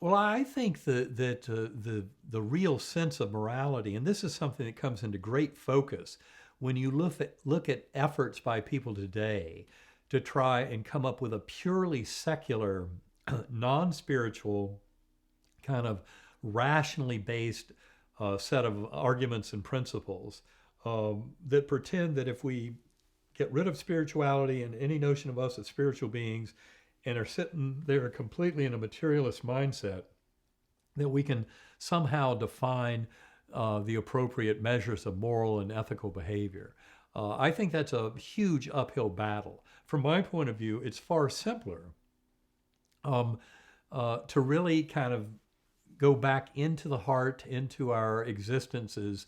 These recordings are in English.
Well, I think that the real sense of morality, and this is something that comes into great focus when you look at efforts by people today to try and come up with a purely secular, non-spiritual kind of rationally based set of arguments and principles that pretend that if we get rid of spirituality and any notion of us as spiritual beings and are sitting there completely in a materialist mindset, that we can somehow define the appropriate measures of moral and ethical behavior. I think that's a huge uphill battle. From my point of view, it's far simpler um, to really kind of go back into the heart, into our existence as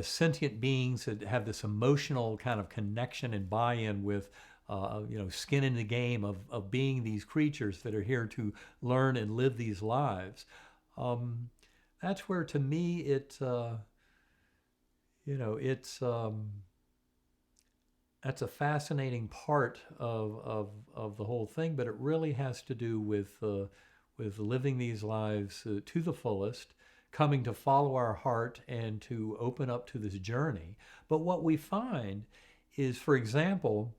sentient beings that have this emotional kind of connection and buy-in with, skin in the game of being these creatures that are here to learn and live these lives. Um, that's where, to me, it's that's a fascinating part of the whole thing, but it really has to do with living these lives to the fullest, coming to follow our heart and to open up to this journey. But what we find is, for example,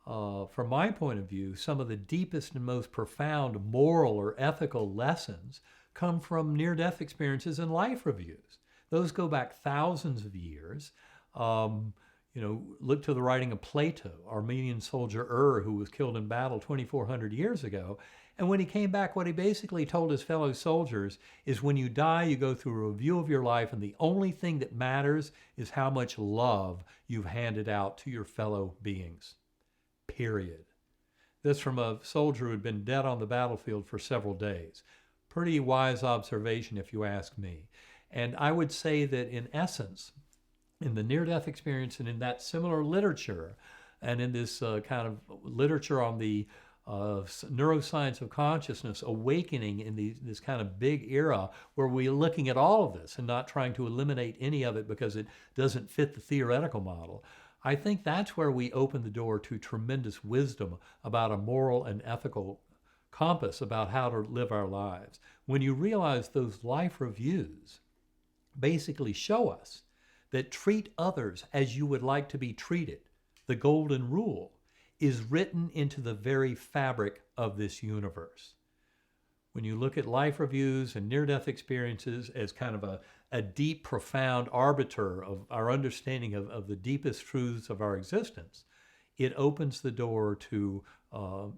from my point of view, some of the deepest and most profound moral or ethical lessons come from near-death experiences and life reviews. Those go back thousands of years. Look to the writing of Plato, Armenian soldier who was killed in battle 2,400 years ago. And when he came back, what he basically told his fellow soldiers is when you die, you go through a review of your life, and the only thing that matters is how much love you've handed out to your fellow beings. Period. This from a soldier who had been dead on the battlefield for several days. Pretty wise observation, if you ask me. And I would say that in essence, in the near-death experience and in that similar literature, and in this kind of literature on the neuroscience of consciousness awakening in this kind of big era where we're looking at all of this and not trying to eliminate any of it because it doesn't fit the theoretical model. I think that's where we open the door to tremendous wisdom about a moral and ethical compass about how to live our lives. When you realize those life reviews basically show us that treat others as you would like to be treated, the golden rule, is written into the very fabric of this universe. When you look at life reviews and near-death experiences as kind of a deep, profound arbiter of our understanding of the deepest truths of our existence, it opens the door to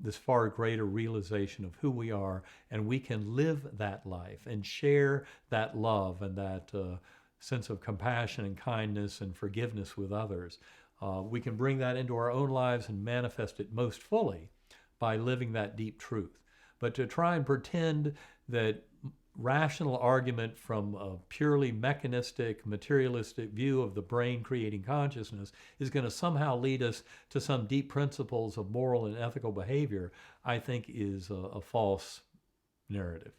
this far greater realization of who we are, and we can live that life and share that love and that sense of compassion and kindness and forgiveness with others. We can bring that into our own lives and manifest it most fully by living that deep truth. But to try and pretend that rational argument from a purely mechanistic, materialistic view of the brain creating consciousness is going to somehow lead us to some deep principles of moral and ethical behavior, I think is a false narrative.